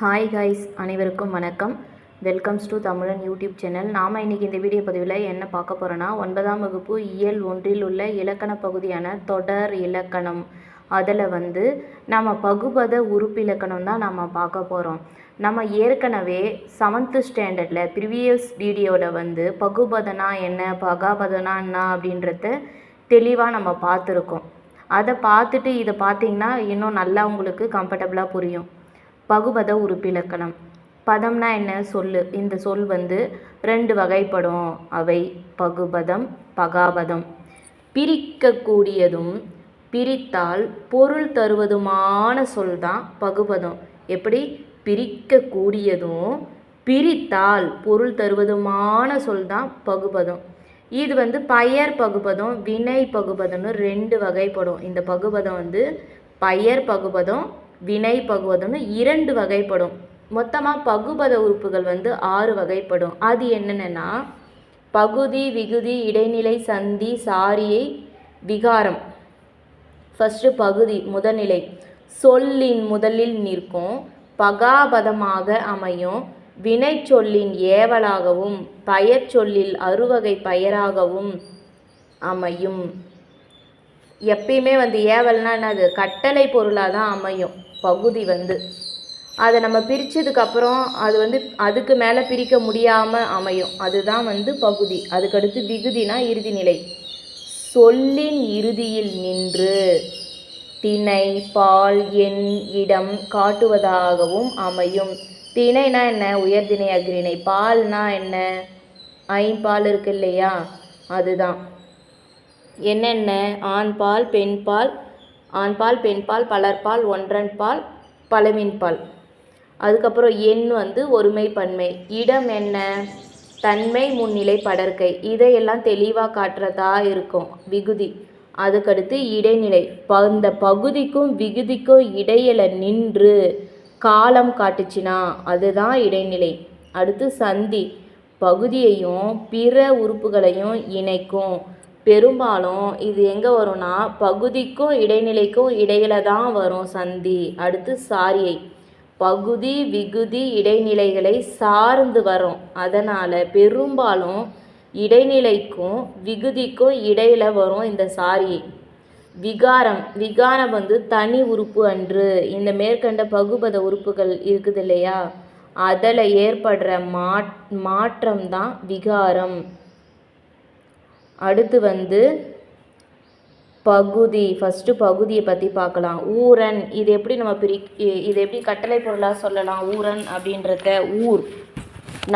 Hi guys, அனைவருக்கும் வணக்கம். Welcomes to தமிழன் யூடியூப் சேனல். நாம் இன்றைக்கி இந்த வீடியோ பதிவில் என்ன பார்க்க போகிறோன்னா, 9ஆம் வகுப்பு இயல் 1இல் உள்ள இலக்கண பகுதியான தொடர் இலக்கணம். அதில் நம்ம பகுபத உறுப்பிலக்கணம் தான் நம்ம பார்க்க போகிறோம். நம்ம ஏற்கனவே 7th ஸ்டாண்டர்டில் ப்ரீவியஸ் வீடியோவில் பகுபதனா என்ன, பகாபதனா என்ன அப்படின்றத தெளிவாக நம்ம பார்த்துருக்கோம். அதை பார்த்துட்டு இதை பார்த்திங்கன்னா இன்னும் நல்லா உங்களுக்கு கம்ஃபர்டபுளாக புரியும். பகுபத உறுப்பிலக்கணம். பதம்னா என்ன? சொல்லு. இந்த சொல் 2 வகைப்படும். அவை பகுபதம், பகாபதம். பிரிக்கக்கூடியதும் பிரித்தால் பொருள் தருவதுமான சொல் தான் பகுபதம். எப்படி? பிரிக்கக்கூடியதும் பிரித்தால் பொருள் தருவதுமான சொல் தான் பகுபதம். இது பெயர் பகுபதம், வினை பகுபதம்னு 2 வகைப்படும். இந்த பகுபதம் பெயர் பகுபதம், வினை பகுபதம்னு 2 வகைப்படும். மொத்தமாக பகுபத உறுப்புகள் 6 வகைப்படும். அது என்னென்னா பகுதி, விகுதி, இடைநிலை, சந்தி, சாரியை, விகாரம். ஃபஸ்ட்டு பகுதி முதல்நிலை. சொல்லின் முதலில் நிற்கும், பகாபதமாக அமையும், வினை சொல்லின் ஏவலாகவும் பெயர் சொல்லில் அறுவகை பெயராகவும் அமையும். எப்பயுமே ஏவல்னா என்னது? கட்டளை பொருளாக தான் அமையும். பகுதி அதை நம்ம பிரித்ததுக்கப்புறம் அது அதுக்கு மேலே பிரிக்க முடியாமல் அமையும். அதுதான் பகுதி. அதுக்கடுத்து விகுதினா இறுதிநிலை. சொல்லின் இறுதியில் நின்று திணை, பால், எண், இடம் காட்டுவதாகவும் அமையும். திணைனா என்ன? உயர்திணை, அஃறிணை. பால்னா என்ன? ஐம்பால் இருக்கு இல்லையா, அதுதான். என்னென்ன? ஆண்பால், பெண்பால், ஆண்பால், பெண்பால், பலர்பால், ஒன்றன்பால், பலவின்பால். அதுக்கப்புறம் எண் ஒருமை, பன்மை. இடம் என்ன? தன்மை, முன்னிலை, படர்க்கை. இதையெல்லாம் தெளிவாக காட்டுறதா இருக்கும் விகுதி. அதுக்கடுத்து இடைநிலை. இந்த பகுதிக்கும் விகுதிக்கும் இடையில நின்று காலம் காட்டுச்சினா அதுதான் இடைநிலை. அடுத்து சந்தி. பகுதியையும் பிற உறுப்புகளையும் இணைக்கும். பெரும்பாலும் இது எங்கே வரும்னா பகுதிக்கும் இடைநிலைக்கும் இடையில தான் வரும் சந்தி. அடுத்து சாரியை. பகுதி, விகுதி, இடைநிலைகளை சார்ந்து வரும். அதனால் பெரும்பாலும் இடைநிலைக்கும் விகுதிக்கும் இடையில வரும் இந்த சாரியை. விகாரம். விகாரம் தனி உறுப்பு அன்று. இந்த மேற்கண்ட பகுபத உறுப்புகள் இருக்குது இல்லையா, அதில் ஏற்படுற மாற்றம் தான் விகாரம். அடுத்து பகுதி. ஃபஸ்ட்டு பகுதியை பற்றி பார்க்கலாம். ஊரன். இது எப்படி நம்ம இது எப்படி கட்டளை பொருளாக சொல்லலாம்? ஊரன் அப்படின்றத ஊர்.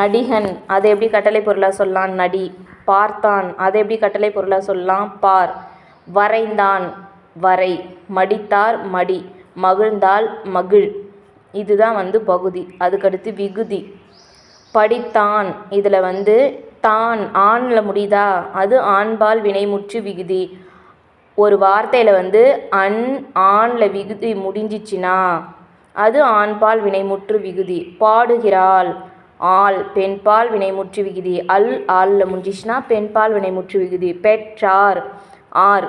நடிகன். அதை எப்படி கட்டளை பொருளாக சொல்லலாம்? நடி. பார்த்தான். அதை எப்படி கட்டளை பொருளாக சொல்லலாம்? பார். வரைந்தான், வரை. மடித்தார், மடி. மகிழ்ந்தால், மகிழ். இதுதான் பகுதி. அதுக்கடுத்து விகுதி. படித்தான். இதில் தான் ஆணில் முடியுதா, அது ஆண்பால் வினைமுற்று விகுதி. ஒரு வார்த்தையில் ஆணில் விகுதி முடிஞ்சிச்சின்னா அது ஆண்பால் வினைமுற்று விகுதி. பாடுகிறாள். ஆள் பெண்பால் வினைமுற்று விகுதி. ஆளில் முடிஞ்சிச்சுன்னா பெண்பால் வினைமுற்று விகுதி. பெற்றார். ஆர்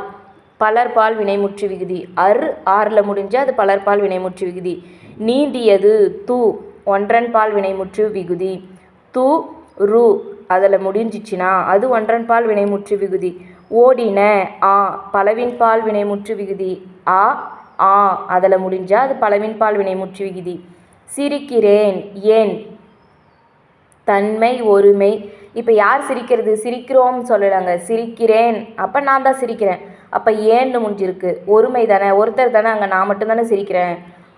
பலர்பால் வினைமுற்று விகுதி. ஆறில் முடிஞ்சால் அது பலர்பால் வினைமுற்று விகுதி. நீந்தியது. தூ ஒன்றன்பால் வினைமுற்று விகுதி. தூ ரு அதில் முடிஞ்சிச்சின்னா அது ஒன்றன்பால் வினைமுற்று விகுதி. ஓடின. ஆ பலவின்பால் வினைமுற்று விகுதி. ஆ அதில் முடிஞ்சால் அது பலவின்பால் வினைமுற்று விகுதி. சிரிக்கிறேன். ஏன் தன்மை, ஒருமை. இப்போ யார் சிரிக்கிறது? சிரிக்கிறோம்னு சொல்லலாங்க. சிரிக்கிறேன், அப்போ நான் தான் சிரிக்கிறேன். அப்போ ஏன்னு முடிஞ்சிருக்கு. ஒருமை தானே, ஒருத்தர் தானே, அங்கே நான் மட்டும்தானே சிரிக்கிறேன்.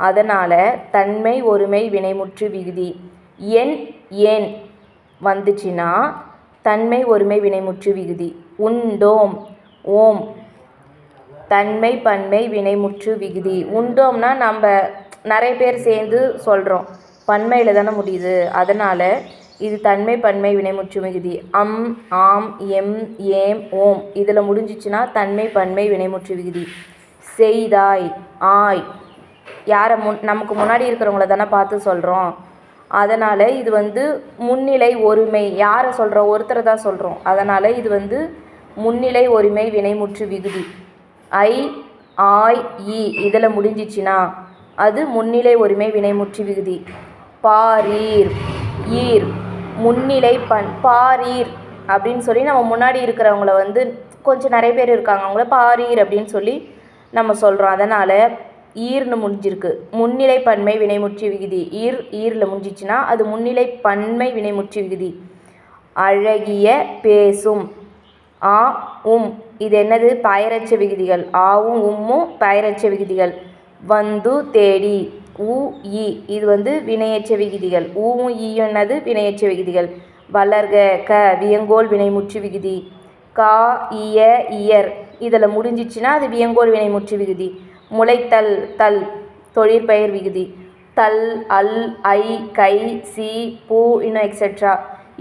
அதனால் தன்மை, ஒருமை, வினைமுற்று விகுதி. ஏன் வந்துச்சுன்னா தன்மை, ஒருமை, வினைமுற்று விகுதி. உண்டோம். ஓம் தன்மை, பன்மை, வினைமுற்று விகுதி. உண்டோம்னா நம்ம நிறைய பேர் சேர்ந்து சொல்கிறோம், பன்மையில் தானே முடியுது. அதனால் இது தன்மை, பன்மை, வினைமுற்று விகுதி. ஆம், எம், ஏம், ஓம் இதில் முடிஞ்சிச்சுன்னா தன்மை, பன்மை, வினைமுற்று விகுதி. செய்தாய். ஆய் யாரை நமக்கு முன்னாடி இருக்கிறவங்கள தானே பார்த்து சொல்கிறோம். அதனால் இது முன்னிலை, ஒருமை. யாரை சொல்கிறோம்? ஒருத்தரை தான் சொல்கிறோம். அதனால் இது முன்னிலை, ஒருமை, வினைமுற்று விகுதி. ஆய், ஈ இதில் முடிஞ்சிச்சின்னா அது முன்னிலை, ஒருமை, வினைமுற்று விகுதி. பாரீர். ஈர் முன்னிலை பாரீர் அப்படின்னு சொல்லி நம்ம முன்னாடி இருக்கிறவங்கள வந்து கொஞ்சம் நிறைய பேர் இருக்காங்க, அவங்கள பாரீர் அப்படின்னு சொல்லி நம்ம சொல்கிறோம். அதனால் ஈர்னு முடிஞ்சிருக்கு. முன்னிலை பன்மை வினைமுற்று விகுதி. ஈரில் முடிஞ்சிச்சுன்னா அது முன்னிலை பன்மை வினைமுற்று விகுதி. அழகிய பேசும். ஆ இது என்னது? பெயரச்ச விகுதிகள். ஆவும் உம்மும் பெயரச்ச விகுதிகள். வந்து தேடி. இ இது வந்து வினையச்ச விகுதிகள். ஊவும் ஈயும் என்னது? வினையச்ச விகுதிகள். வளர்க க வியங்கோல் வினைமுற்று விகுதி. கா இய இயர் இதில் முடிஞ்சிச்சுன்னா அது வியங்கோல் வினைமுற்று விகுதி. முளைத்தல் தல் தொழிற்பெயர் விகுதி. தல் அல் ஐ கை சி பூ இன்னும் எக்ஸெட்ரா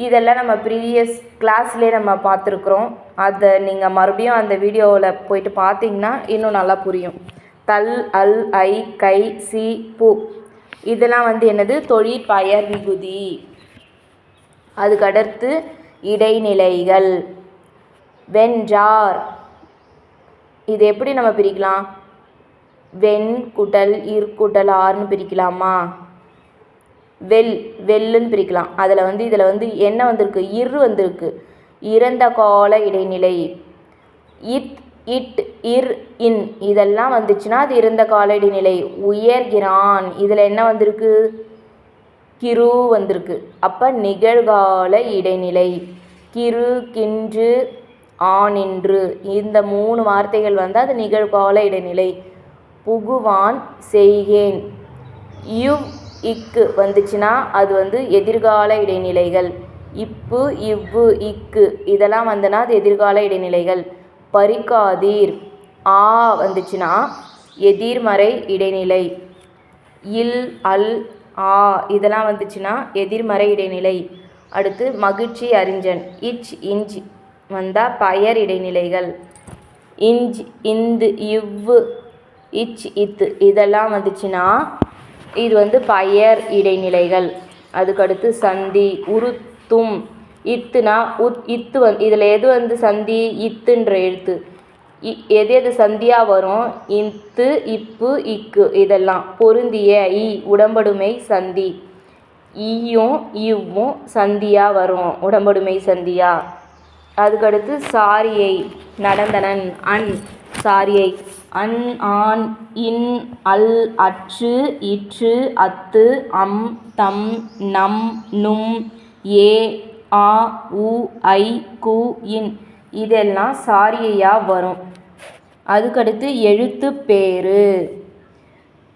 இதெல்லாம் நம்ம ப்ரீவியஸ் கிளாஸ்லேயே நம்ம பார்த்துருக்குறோம். அதை நீங்கள் மறுபடியும் அந்த வீடியோவில் போயிட்டு பார்த்தீங்கன்னா இன்னும் நல்லா புரியும். தல் அல் ஐ கை சி பூ இதெல்லாம் வந்து என்னது? தொழிற்பெயர் விகுதி. அதுக்கடுத்து இடைநிலைகள். வென்றார் இது எப்படி நம்ம பிரிக்கலாம்? வெண் கூட்டல் இர் கூட்டல் ஆர்னு பிரிக்கலாமா? வெல்லுன்னு பிரிக்கலாம். அதில் வந்து இதில் வந்து என்ன வந்திருக்கு? இர் வந்திருக்கு. இறந்த கால இடைநிலை. இட் இர் இன் இதெல்லாம் வந்துச்சுன்னா அது இறந்த கால இடைநிலை. உயர்கிறான் இதில் என்ன வந்திருக்கு? கிரு வந்திருக்கு. அப்போ நிகழ்கால இடைநிலை. கிரு கின்று ஆனின்று இந்த 3 வார்த்தைகள் வந்து அது நிகழ்கால இடைநிலை. புகுவான் செய்கேன். இக்கு வந்துச்சுன்னா அது வந்து எதிர்கால இடைநிலைகள். இப்பு இவ்வு இக்கு இதெல்லாம் வந்துன்னா அது எதிர்கால இடைநிலைகள். பறிக்காதீர். ஆ வந்துச்சுன்னா எதிர்மறை இடைநிலை. இல் அல் ஆ இதெல்லாம் வந்துச்சுன்னா எதிர்மறை இடைநிலை. அடுத்து மகிழ்ச்சி அறிஞன். இஞ்ச் வந்தால் பெயர் இடைநிலைகள். இஞ்ச் இந்து இவ்வு இத்து இதெல்லாம் வந்துச்சுன்னா இது வந்து பெயர் இடைநிலைகள். அதுக்கடுத்து சந்தி. உருத்தும். இத்துனா இத்து இதில் எது வந்து சந்தி? இத்துன்ற எழுத்து. எது சந்தியாக வரும்? இத்து இப்பு இக்கு இதெல்லாம். பொருந்திய இ உடம்படுமை சந்தி. ஈயும் இவ்வும் சந்தியாக வரும், உடம்படுமை சந்தியா. அதுக்கடுத்து சாரியை. நடந்தனன். சாரியை. ஆன் இன் அல் அற்று இற்று அத்து அம் தம் நம் நும் ஏ ஆ உ ஐ கு இன் இதெல்லாம் சாரியையாக வரும். அதுக்கடுத்து எழுத்து பேரு.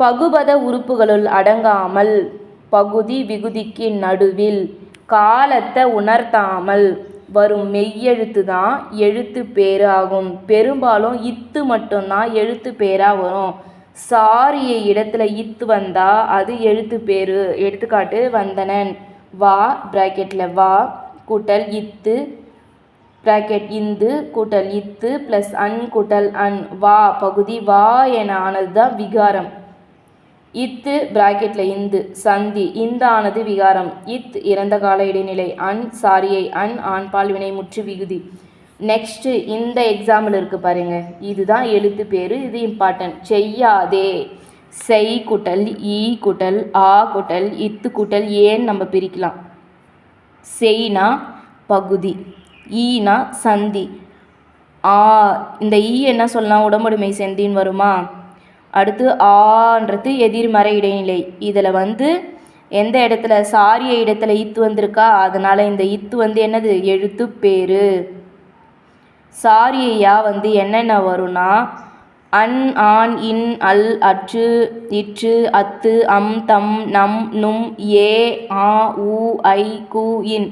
பகுபத உறுப்புகளுள் அடங்காமல் பகுதி விகுதிக்கு நடுவில் காலத்தை உணர்த்தாமல் வரும் மெய்யெழுத்து தான் எழுத்து பேரு ஆகும். பெரும்பாலும் இத்து மட்டும்தான் எழுத்து பேராக வரும். சாரியை இடத்துல இத்து வந்தால் அது எழுத்து பேரு. எடுத்துக்காட்டு வந்தனன். வா பிராக்கெட்டில் வா கூட்டல் இத்து பிராக்கெட் இந்து கூட்டல் இத்து ப்ளஸ் கூட்டல் வா பகுதி வா என ஆனது தான் விகாரம். இத்து பிராக்கெட்டில் இந்து சந்தி. இந்த ஆனது விகாரம். இறந்த கால இடைநிலை. சாரியை. ஆண்பால் வினைமுற்று விகுதி. நெக்ஸ்ட்டு இந்த எக்ஸாம்பிள் இருக்குது பாருங்கள். இதுதான் எழுத்து பேர். இது இம்பார்ட்டன்ட். செய்யாதே. செய் கூட்டல் ஈ கூட்டல் ஆ கூட்டல் இத்து கூட்டல் ஏன்னு நம்ம பிரிக்கலாம். செய்னா பகுதி, ஈனா சந்தி. இந்த ஈ என்ன சொல்லலாம்? உடம்புடைமை செந்தின்னு வருமா? அடுத்து ஆன்றது எதிர்மறை இடைநிலை. இதில் வந்து எந்த இடத்துல? சாரிய இடத்துல இத்து வந்திருக்கா, அதனால் இந்த இத்து வந்து என்னது? எழுத்து பேரு. சாரியையா வந்து என்னென்ன வரும்னா ஆன் இன் அல் அற்று இற்று அத்து அம் தம் நம் நும் ஏ ஆ உ ஐ கு இன்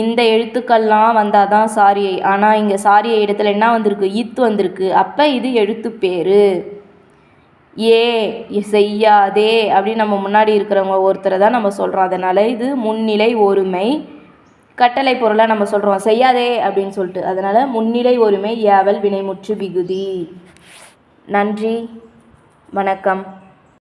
இந்த எழுத்துக்கள்லாம் வந்தால் தான் சாரியை. ஆனால் இங்கே சாரியை இடத்துல என்ன வந்திருக்கு? இத்து வந்திருக்கு. அப்போ இது எழுத்து பேரு. செய்யாதே அப்படின்னு நம்ம முன்னாடி இருக்கிறவங்க ஒருத்தரை தான் நம்ம சொல்கிறோம். அதனால் இது முன்னிலை ஒருமை. கட்டளை பொருளாக நம்ம சொல்கிறோம் செய்யாதே அப்படின்னு சொல்லிட்டு. அதனால் முன்னிலை ஒருமை ஏவல் வினைமுற்று விகுதி. நன்றி, வணக்கம்.